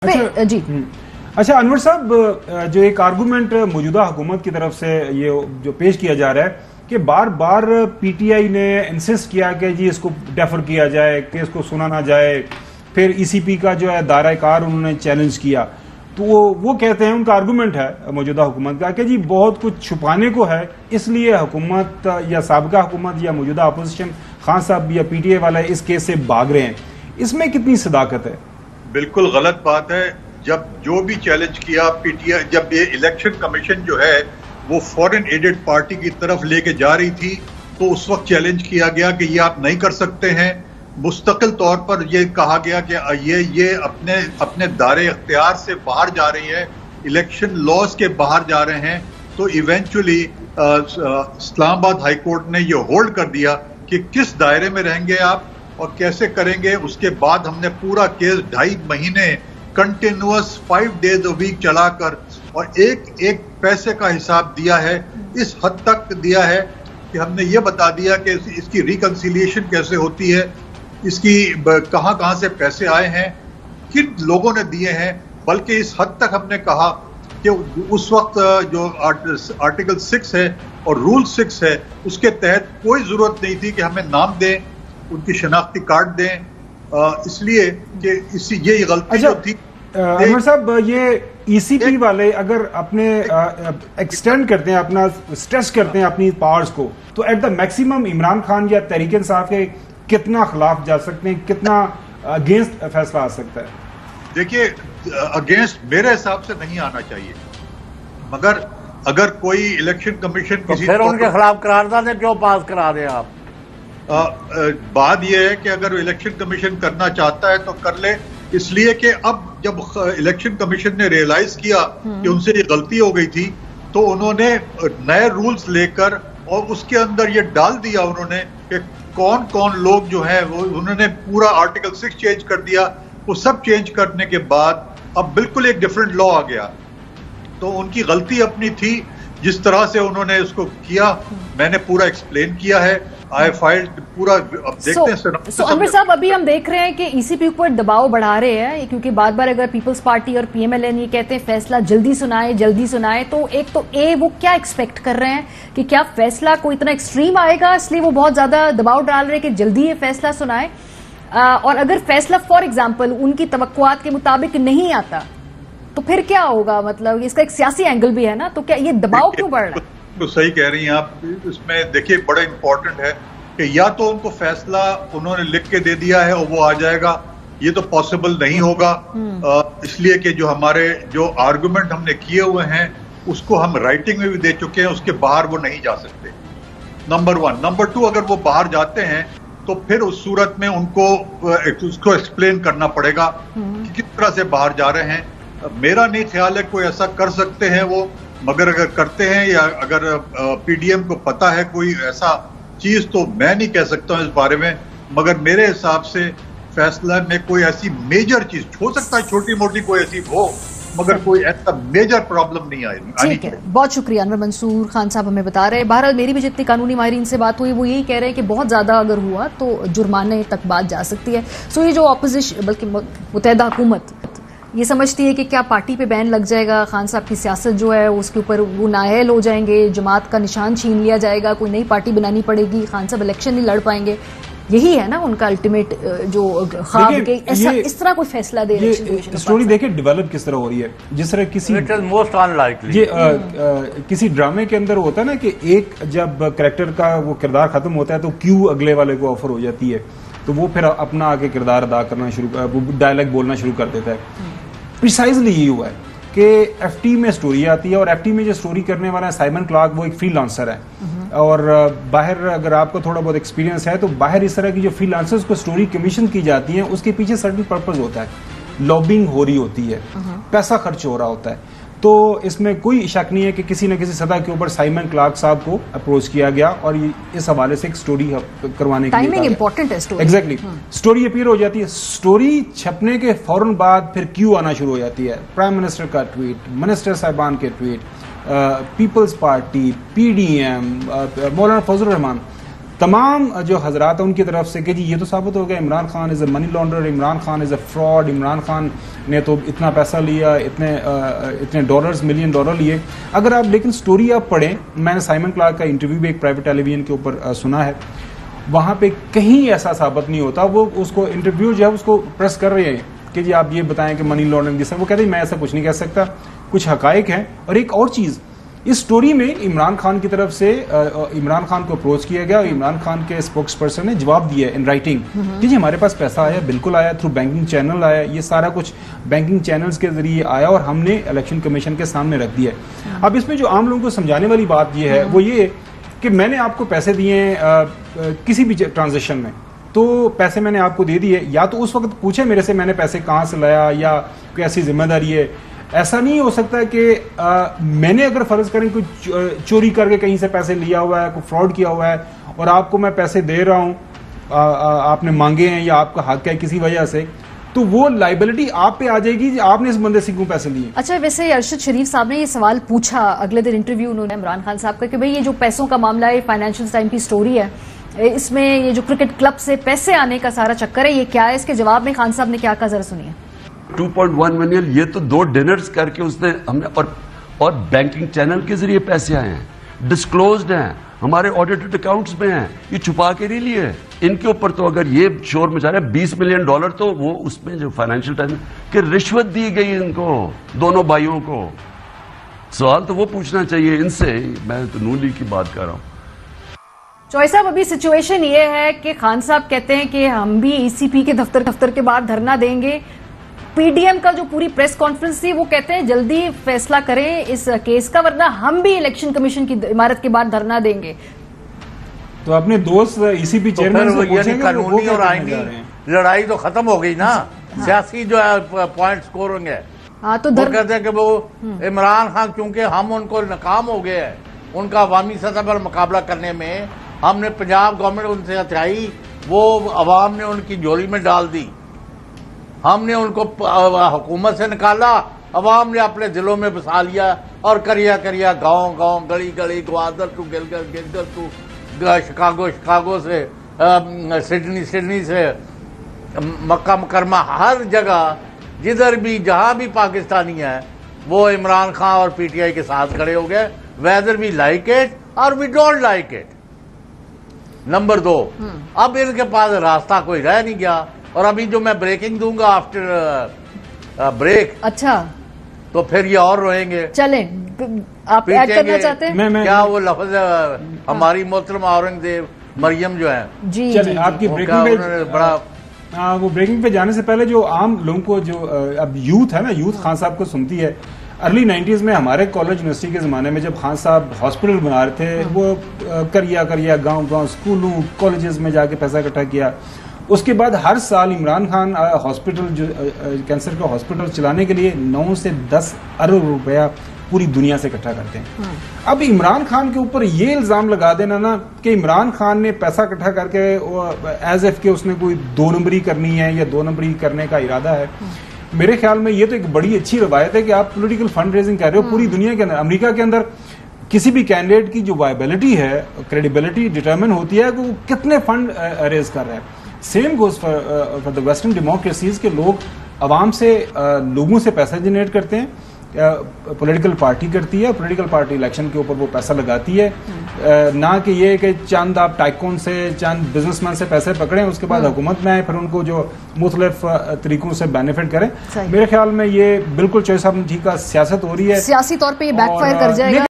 अच्छा जी। अच्छा अनवर साहब, जो एक आर्गुमेंट मौजूदा हुकूमत की तरफ से ये जो पेश किया जा रहा है कि बार बार पीटीआई ने इंसिस्ट किया कि जी इसको डेफर किया जाए, केस को सुना ना जाए, फिर ईसीपी का जो है दायरा कार उन्होंने चैलेंज किया, तो वो कहते हैं, उनका आर्गुमेंट है मौजूदा हुकूमत का कि जी बहुत कुछ छुपाने को है, इसलिए हुकूमत या साबिका हुकूमत या मौजूदा अपोजिशन खान साहब या पीटीआई वाले इस केस से भाग रहे हैं। इसमें कितनी सदाकत है? बिल्कुल गलत बात है। जब जो भी चैलेंज किया पीटीआई, जब ये इलेक्शन कमीशन जो है वो फॉरेन एडेड पार्टी की तरफ लेके जा रही थी, तो उस वक्त चैलेंज किया गया कि ये आप नहीं कर सकते हैं। मुस्तकिल तौर पर ये कहा गया कि ये अपने दायरे इख्तियार से बाहर जा रही है, इलेक्शन लॉज के बाहर जा रहे हैं। तो इवेंचुअली इस्लामाबाद हाई कोर्ट ने ये होल्ड कर दिया कि किस दायरे में रहेंगे आप और कैसे करेंगे। उसके बाद हमने पूरा केस 2.5 महीने कंटिन्यूअस 5 डेज अ वीक चलाकर और एक पैसे का हिसाब दिया है। इस हद तक दिया है कि हमने ये बता दिया कि इसकी रिकंसिलिएशन कैसे होती है, इसकी कहां से पैसे आए हैं, किन लोगों ने दिए हैं। बल्कि इस हद तक हमने कहा कि उस वक्त जो आर्टिकल 6 है और रूल 6 है, उसके तहत कोई जरूरत नहीं थी कि हमें नाम दें, उनकी शनाख्ती कार्ड दें, इसलिए कि ये गलती जो थी। अनवर साहब, ये ईसीपी वाले अगर अपने एक्सटेंड करते हैं, अपना स्ट्रेच करते हैं अपनी पावर्स को, तो at the maximum Imran Khan या तहरीक इंसाफ के कितना खिलाफ जा सकते हैं, कितना अगेंस्ट फैसला आ सकता है? देखिए, अगेंस्ट मेरे हिसाब से नहीं आना चाहिए, मगर अगर कोई इलेक्शन कमीशन तो फिर उनके खिलाफ करारदाद क्यों पास करा रहे आप? बात यह है कि अगर इलेक्शन कमीशन करना चाहता है तो कर ले, इसलिए कि अब जब इलेक्शन कमीशन ने रियलाइज किया कि उनसे ये गलती हो गई थी, तो उन्होंने नए रूल्स लेकर और उसके अंदर ये डाल दिया उन्होंने कि कौन कौन लोग जो है वो, उन्होंने पूरा आर्टिकल 6 चेंज कर दिया। वो सब चेंज करने के बाद अब बिल्कुल एक डिफरेंट लॉ आ गया। तो उनकी गलती अपनी थी, जिस तरह से उन्होंने उसको किया मैंने पूरा एक्सप्लेन किया है। आई फाइल्ड पूरा, अब देखते हैं। अनवर साहब, अभी हम देख रहे हैं कि ईसीपी पर दबाव बढ़ा रहे हैं, क्योंकि बार बार अगर पीपल्स पार्टी और पीएमएलएन ये कहते हैं फैसला जल्दी सुनाए, तो एक तो वो क्या एक्सपेक्ट कर रहे हैं कि क्या फैसला कोई इतना एक्सट्रीम आएगा, इसलिए वो बहुत ज्यादा दबाव डाल रहे हैं कि जल्दी ये फैसला सुनाए। और अगर फैसला फॉर एग्जाम्पल उनकी तवक्कुआत के मुताबिक नहीं आता, तो फिर क्या होगा? मतलब इसका एक सियासी एंगल भी है ना, तो क्या ये दबाव क्यों बढ़ रहा है? तो सही कह रही हैं आप। इसमें देखिए बड़ा इंपॉर्टेंट है कि या तो उनको फैसला उन्होंने लिख के दे दिया है और वो आ जाएगा, ये तो पॉसिबल नहीं होगा, इसलिए कि जो आर्गुमेंट हमने किए हुए हैं उसको हम राइटिंग में भी दे चुके हैं, उसके बाहर वो नहीं जा सकते, नंबर 1। नंबर 2, अगर वो बाहर जाते हैं तो फिर उस सूरत में उनको उसको एक्सप्लेन करना पड़ेगा कि किस तरह से बाहर जा रहे हैं। मेरा नहीं ख्याल है कोई ऐसा कर सकते हैं वो, मगर अगर करते हैं या अगर पीडीएम को पता है कोई ऐसा चीज, तो मैं नहीं कह सकता हूं इस बारे में। मगर मेरे हिसाब से फैसला में कोई ऐसी मेजर चीज हो सकता है, छोटी मोटी कोई ऐसी हो, मगर कोई ऐसा मेजर प्रॉब्लम नहीं आएगी। ठीक है, बहुत शुक्रिया अनवर मंसूर खान साहब हमें बता रहे हैं। बहरहाल मेरी भी जितनी कानूनी माहिरीन से बात हुई वो यही कह रहे हैं कि बहुत ज्यादा अगर हुआ तो जुर्माने तक बात जा सकती है। सो ये जो ऑपोजिशन बल्कि मुत्तहिदा हुकूमत ये समझती है कि क्या पार्टी पे बैन लग जाएगा, खान साहब की सियासत जो है उसके ऊपर वो नाअहल हो जाएंगे, जमात का निशान छीन लिया जाएगा, कोई नई पार्टी बनानी पड़ेगी, खान साहब इलेक्शन नहीं लड़ पाएंगे। यही है ना उनका अल्टीमेट जो ख्वाब के ऐसा इस तरह कोई फैसला दे रहे हैं। स्टोरी देखिए डेवलप किस तरह हो रही है, जिस तरह किसी मोस्ट अनलाइकली किसी ड्रामे के अंदर होता है ना कि एक जब कैरेक्टर का वो किरदार खत्म होता है तो क्यू अगले वाले को ऑफर हो जाती है, तो वो फिर अपना आके किरदार अदा करना डायलॉग बोलना शुरू कर देता है। प्रिसाइजली ये हुआ है कि एफटी में स्टोरी आती है और एफटी में जो स्टोरी करने वाला है साइमन क्लार्क, वो एक फ्रीलांसर है, और बाहर अगर आपको थोड़ा बहुत एक्सपीरियंस है तो बाहर इस तरह की जो फ्रीलांसर्स को स्टोरी कमीशन की जाती है उसके पीछे सर्टेन पर्पस होता है, लॉबिंग हो रही होती है, पैसा खर्च हो रहा होता है। तो इसमें कोई शक नहीं है कि किसी न किसी सतह के ऊपर साइमन क्लार्क साहब को अप्रोच किया गया और इस हवाले से एक स्टोरी करवाने के लिए टाइमिंग इंपॉर्टेंट है। स्टोरी एग्जैक्टली स्टोरी अपीयर हो जाती है, स्टोरी छपने के फौरन बाद फिर क्यू आना शुरू हो जाती है, प्राइम मिनिस्टर का ट्वीट, मिनिस्टर साहिबान के ट्वीट, पीपल्स पार्टी, पीडीएम, मौलाना फजल रहमान, तमाम जो हजरात हैं उनकी तरफ से कि जी ये तो साबित हो गया Imran Khan is a money लॉन्डर, Imran Khan is a fraud, Imran Khan ने तो इतना पैसा लिया, इतने डॉलर्स, मिलियन डॉलर लिए। अगर आप लेकिन स्टोरी आप पढ़ें, मैंने साइमन क्लार्क का इंटरव्यू भी एक प्राइवेट टेलीविजन के ऊपर सुना है, वहां पे कहीं ऐसा साबित नहीं होता। वो उसको इंटरव्यू जो है उसको प्रेस कर रहे हैं कि जी आप ये बताएं कि मनी लॉन्ड्रिंग जिससे, वो कहते हैं मैं ऐसा कुछ नहीं कह सकता, कुछ हकायक हैं। और एक और चीज, इस स्टोरी में इमरान खान की तरफ से इमरान खान को अप्रोच किया गया और इमरान खान के स्पोक्स पर्सन ने जवाब दिया इन राइटिंग कि जी हमारे पास पैसा आया, बिल्कुल आया, थ्रू बैंकिंग चैनल आया, ये सारा कुछ बैंकिंग चैनल्स के जरिए आया और हमने इलेक्शन कमीशन के सामने रख दिया है। अब इसमें जो आम लोगों को समझाने वाली बात ये है वो ये कि मैंने आपको पैसे दिए किसी भी ट्रांजेक्शन में, तो पैसे मैंने आपको दे दिए, या तो उस वक्त पूछे मेरे से मैंने पैसे कहाँ से लाया या कोई ऐसी जिम्मेदारी है। ऐसा नहीं हो सकता कि मैंने अगर फर्ज करें कोई चोरी करके कहीं से पैसे लिया हुआ है, कोई फ्रॉड किया हुआ है और आपको मैं पैसे दे रहा हूं, आपने मांगे हैं या आपका हक है किसी वजह से, तो वो लाइबिलिटी आप पे आ जाएगी, आपने इस बंदे से क्यों पैसे लिए। अच्छा, वैसे अरशद शरीफ साहब ने ये सवाल पूछा अगले दिन इंटरव्यू उन्होंने इमरान खान साहब का कि भाई ये जो पैसों का मामला है, फाइनेंशियल टाइम की स्टोरी है, इसमें ये जो क्रिकेट क्लब से पैसे आने का सारा चक्कर है, ये क्या है? इसके जवाब में खान साहब ने क्या कहा, जरा सुनिए। 2.1 मिलियन, ये तो 2 डिनर्स करके उसने हमने और बैंकिंग चैनल के जरिए पैसे आए हैं, डिस्क्लोज्ड हैं, हमारे ऑडिटेड अकाउंट्स में हैं, ये छुपा के नहीं लिए। इनके ऊपर तो अगर ये शोर मचा रहा है, $20 मिलियन तो वो उसमें जो फाइनेंशियल टाइम कि रिश्वत दी गई इनको, दोनों भाइयों को। सवाल तो वो पूछना चाहिए इनसे। मैं तो नून लीग की बात कर रहा हूं। चौधरी साहब, अभी सिचुएशन ये है कि खान साहब कहते हैं कि हम भी ईसीपी के दफ्तर के बाहर धरना देंगे। पीडीएम का जो पूरी प्रेस कॉन्फ्रेंस थी वो कहते हैं जल्दी फैसला करें इस केस का, वरना हम भी इलेक्शन कमीशन की इमारत के बाद धरना देंगे। तो अपने दोस्त ईसीपी चेयरमैन से पूछेंगे, कानूनी और आईनी लड़ाई तो खत्म हो गई ना। सियासी जो है पॉइंट स्कोर होंगे। हाँ, तो कहते हैं कि वो इमरान खान, क्योंकि हम उनको नाकाम हो गए हैं उनका अवामी सतह पर मुकाबला करने में, हमने पंजाब गवर्नमेंट उनसे हथियाई, वो अवाम ने उनकी झोली में डाल दी, हमने उनको हुकूमत से निकाला, अवाम ने अपने दिलों में बसा लिया और करिया करिया गांव गांव, गली गली, Gwadar to Gilgit to Chicago से सिडनी से मक्का मुकरमा, हर जगह जिधर भी जहां भी पाकिस्तानी है वो इमरान खान और पीटीआई के साथ खड़े हो गए, वेदर वी लाइक इट और we don't like it. Number 2, अब इनके पास रास्ता कोई रह नहीं गया। और अभी जो मैं ब्रेकिंग दूंगा आफ्टर ब्रेक, अच्छा, तो फिर ये और रोएंगे। चलें, आप ऐड करना चाहते हैं? क्या वो लफ्ज हमारी मोहतरमा औरंगजेब मरियम जो है जी, चलें, आपकी ब्रेकिंग पे बड़ा वो ब्रेकिंग पे जाने से पहले जो आम लोगों को जो अब यूथ है ना, यूथ खान साहब को सुनती है। अर्ली 90s में हमारे कॉलेज यूनिवर्सिटी के ज़माने में जब खान साहब हॉस्पिटल बना रहे थे, वो करिया गांव स्कूलों कॉलेजेस में जाके पैसा इकट्ठा किया। उसके बाद हर साल इमरान खान हॉस्पिटल जो कैंसर का हॉस्पिटल चलाने के लिए 9 से 10 अरब रुपया पूरी दुनिया से इकट्ठा करते हैं। अब इमरान खान के ऊपर ये इल्जाम लगा देना ना कि इमरान खान ने पैसा इकट्ठा करके एज एफ के उसने कोई 2 नंबरी करनी है या 2 नंबरी करने का इरादा है, मेरे ख्याल में ये तो एक बड़ी अच्छी रवायत है कि आप पॉलिटिकल फंड रेजिंग कर रहे हो। पूरी दुनिया के अंदर, अमेरिका के अंदर किसी भी कैंडिडेट की जो वायबिलिटी है, क्रेडिबिलिटी डिटरमिन होती है कि वो कितने फंड रेज कर रहा है। Same goes for the western democracies के लोग आवाम से लोगों से पैसा जनरेट करते हैं, पॉलिटिकल पार्टी करती है, पॉलिटिकल पार्टी इलेक्शन के ऊपर वो पैसा लगाती है, ना कि ये कि चंद आप टाइकून से, चंद बिजनेसमैन से पैसे पकड़ें, उसके बाद हुकूमत में आए फिर उनको जो मुख्तलिफ तरीकों से बेनिफिट करें। मेरे ख्याल में ये बिल्कुल चौधरी साहब ने ठीक सियासत हो रही है, सियासी तौर पर ये बैकफायर कर जाएगा।